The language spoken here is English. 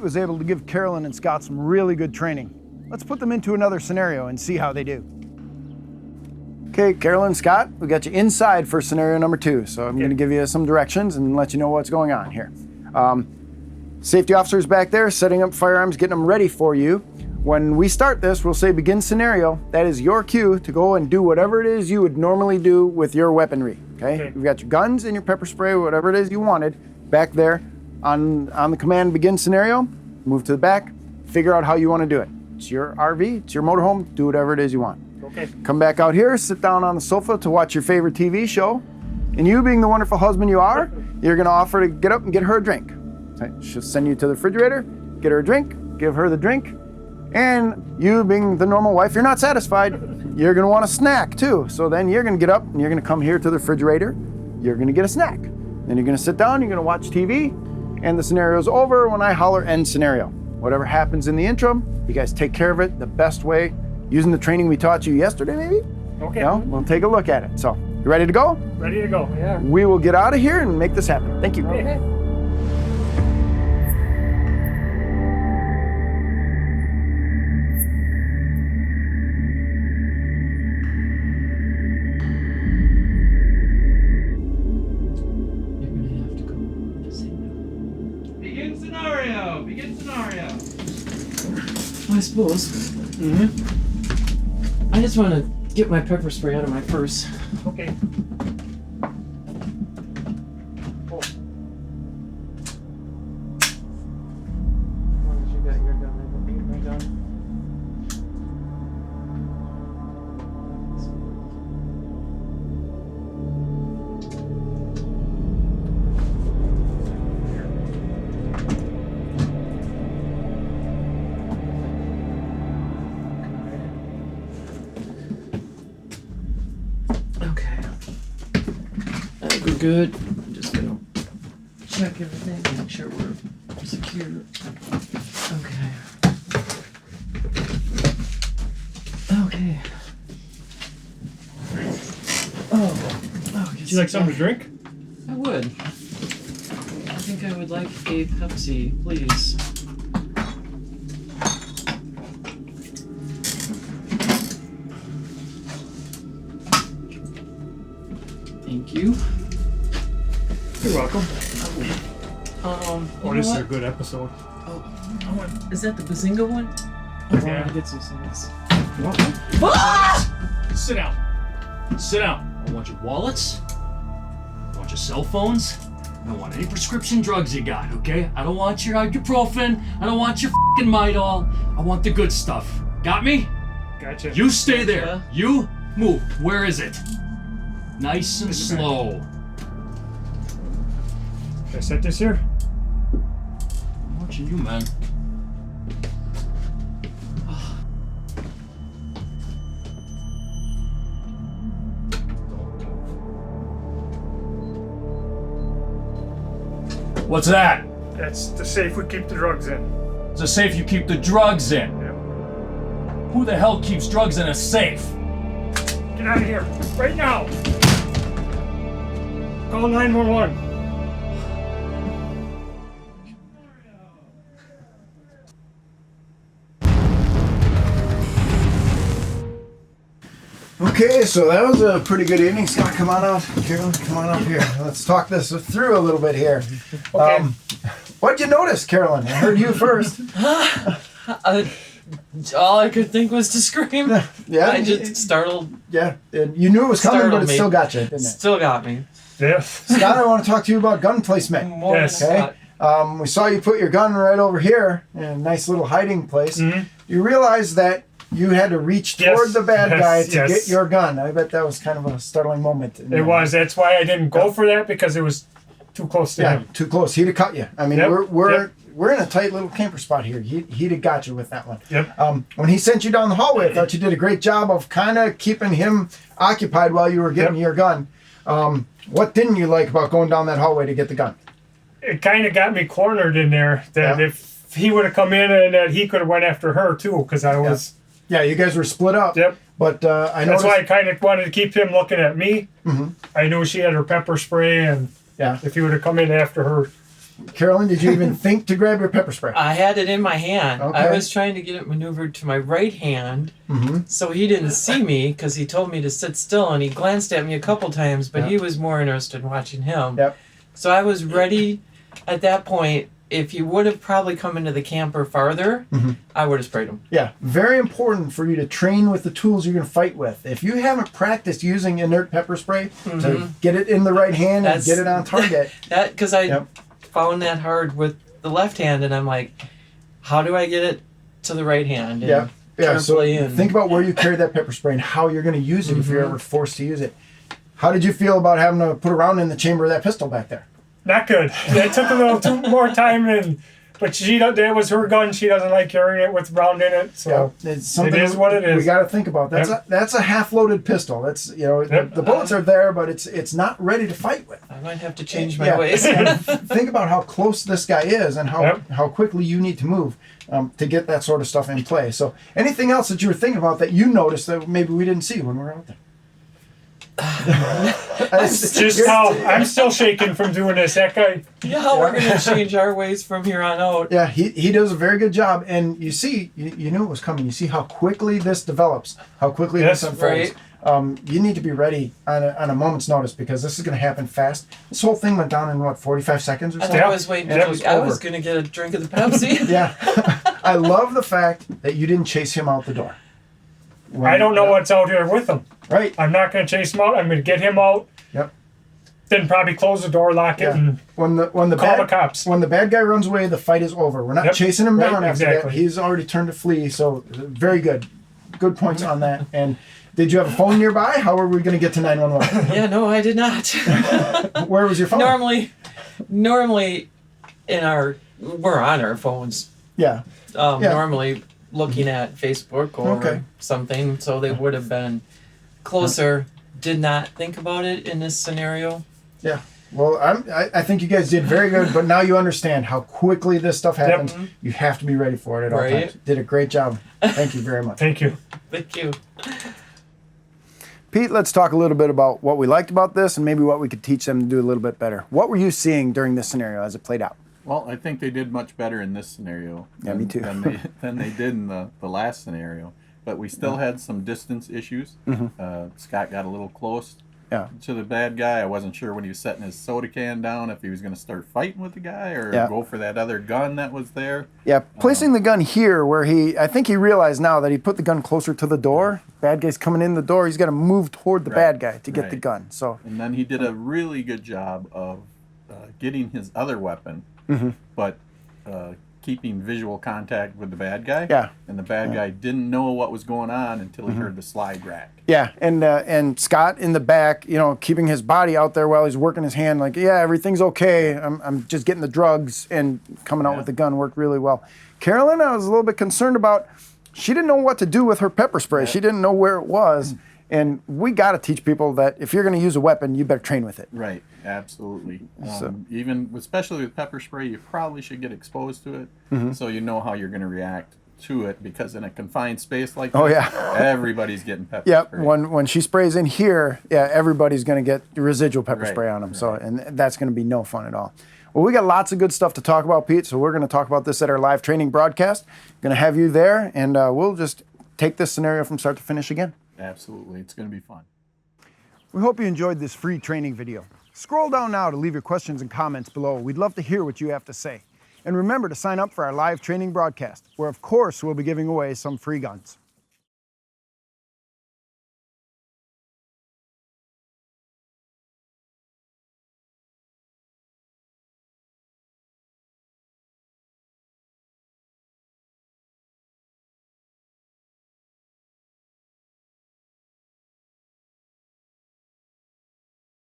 Trained was able to give Carolyn and Scott some really good training. Let's put them into another scenario and see how they do. Okay, Carolyn, Scott, we got you inside for scenario number 2. So I'm going to give you some directions and let you know what's going on here. Safety officers back there setting up firearms, getting them ready for you. When we start this, we'll say begin scenario. That is your cue to go and do whatever it is you would normally do with your weaponry. Okay? You've got your guns and your pepper spray, whatever it is you wanted, back there on the command begin scenario. Move to the back, figure out how you want to do it. It's your RV, it's your motorhome, do whatever it is you want. Okay. Come back out here, sit down on the sofa to watch your favorite TV show. And you, being the wonderful husband you are, you're gonna offer to get up and get her a drink. She'll send you to the refrigerator, get her a drink, give her the drink. And you, being the normal wife, you're not satisfied. You're gonna want a snack too. So then you're gonna get up and you're gonna come here to the refrigerator. You're gonna get a snack. Then you're gonna sit down, you're gonna watch TV, and the scenario's over when I holler end scenario. Whatever happens in the interim, you guys take care of it the best way, using the training we taught you yesterday, maybe? Okay. No? We'll take a look at it. So, you ready to go? Ready to go, yeah. We will get out of here and make this happen. Thank you. Okay. Begin scenario. I suppose. I just want to get my pepper spray out of my purse. Okay. Cool. As long as you got your gun, I can get my gun. Good. I'm just gonna check everything, make sure we're secure. Okay. Okay. Oh. Would you like something to drink? I would. I think I would like a Pepsi, please. Thank you. You're welcome. Oh, this is a good episode. Is that the Bazinga one? Yeah. I get some snacks. You want one? Ah! Sit down. Sit down. I want your wallets. I want your cell phones. I don't want any prescription drugs you got, okay? I don't want your ibuprofen. I don't want your f***ing Midol. I want the good stuff. Got me? Gotcha. You stay there. You move. Where is it? Nice and slow. Should I set this here? I'm watching you, man. What's that? That's the safe we keep the drugs in. It's a safe you keep the drugs in. Yeah. Who the hell keeps drugs in a safe? Get out of here, right now! Call 911. Okay, so that was a pretty good evening. Scott, come on out. Carolyn, come on up here. Let's talk this through a little bit here. Okay. What'd you notice, Carolyn? I heard you first. All I could think was to scream. Yeah. I just startled. Yeah, you knew it was coming, but it still got you, didn't it? Still got me. Yes. Scott, I want to talk to you about gun placement. More Yes. than a Okay. We saw you put your gun right over here in a nice little hiding place. Mm-hmm. You realized that you had to reach toward the bad guy to get your gun. I bet that was kind of a startling moment. It was. That's why I didn't go for that, because it was too close to him. Too close. He'd have cut you. I mean, we're in a tight little camper spot here. He'd have got you with that one. Yep. When he sent you down the hallway, I thought you did a great job of kind of keeping him occupied while you were getting your gun. What didn't you like about going down that hallway to get the gun? It kind of got me cornered in there. That if he would have come in, and that he could have went after her too, because I was. Yeah, you guys were split up. Yep. But I That's noticed. why I kind of wanted to keep him looking at me. Mm-hmm. I knew she had her pepper spray, and if he would have come in after her, Carolyn, did you even think to grab your pepper spray? I had it in my hand. Okay. I was trying to get it maneuvered to my right hand, so he didn't see me because he told me to sit still, and he glanced at me a couple times, but he was more interested in watching him. Yep. So I was ready at that point. If he would have probably come into the camper farther, I would have sprayed him. Yeah, very important for you to train with the tools you're going to fight with. If you haven't practiced using inert pepper spray to get it in the right hand and get it on target. Because I found that hard with the left hand, and I'm like, how do I get it to the right hand? And So think about where you carry that pepper spray and how you're going to use it if you're ever forced to use it. How did you feel about having to put a round in the chamber of that pistol back there? Not good. It took a little more time, but that was her gun. She doesn't like carrying it with round in it, so it's something it is what it is. We got to think about. That's a half-loaded pistol. That's the bullets are there, but it's not ready to fight with. I might have to change my ways. Think about how close this guy is and how quickly you need to move to get that sort of stuff in play. So anything else that you were thinking about that you noticed that maybe we didn't see when we were out there? Just how I'm still shaking from doing this. That guy. Yeah, we're going to change our ways from here on out. Yeah, he does a very good job, and you see, you knew it was coming. You see how quickly this develops, how quickly this unfolds. Right. You need to be ready on a moment's notice because this is going to happen fast. This whole thing went down in 45 seconds or so. I was waiting. I was going to get a drink of the Pepsi. Yeah, I love the fact that you didn't chase him out the door. I don't know what's out here with him. Right. I'm not going to chase him out. I'm going to get him out. Yep. Then probably close the door, lock it, and when the call the cops. When the bad guy runs away, the fight is over. We're not chasing him down after that. He's already turned to flee. So very good. Good points on that. And did you have a phone nearby? How are we going to get to 911? Yeah, no, I did not. Where was your phone? Normally, we're on our phones. Yeah. Normally looking at Facebook or something, so they would have been closer. Did not think about it in this scenario. Yeah. Well, I think you guys did very good, but now you understand how quickly this stuff happens. Yep. You have to be ready for it at all times. Did a great job. Thank you very much. Thank you. Thank you. Pete, let's talk a little bit about what we liked about this and maybe what we could teach them to do a little bit better. What were you seeing during this scenario as it played out? Well, I think they did much better in this scenario me too. than they did in the last scenario. But we still had some distance issues. Scott got a little close to the bad guy. I wasn't sure when he was setting his soda can down if he was going to start fighting with the guy or go for that other gun that was there. Yeah, placing the gun here where I think he realized now that he put the gun closer to the door. Bad guy's coming in the door. He's got to move toward the bad guy to get the gun. And then he did a really good job of getting his other weapon, but keeping visual contact with the bad guy. Yeah. And the bad guy didn't know what was going on until he heard the slide rack. Yeah, and Scott in the back, keeping his body out there while he's working his hand, like, everything's okay. I'm just getting the drugs, and coming out with the gun worked really well. Carolyn, I was a little bit concerned about. She didn't know what to do with her pepper spray. She didn't know where it was. And we got to teach people that if you're going to use a weapon, you better train with it. Right, absolutely. Especially with pepper spray, you probably should get exposed to it so you know how you're going to react to it, because in a confined space like this, everybody's getting pepper spray. When she sprays in here, everybody's going to get residual pepper spray on them. So, and that's going to be no fun at all. Well, we got lots of good stuff to talk about, Pete, so we're going to talk about this at our live training broadcast. Going to have you there, and we'll just take this scenario from start to finish again. Absolutely. It's going to be fun. We hope you enjoyed this free training video. Scroll down now to leave your questions and comments below. We'd love to hear what you have to say. And remember to sign up for our live training broadcast, where of course we'll be giving away some free guns.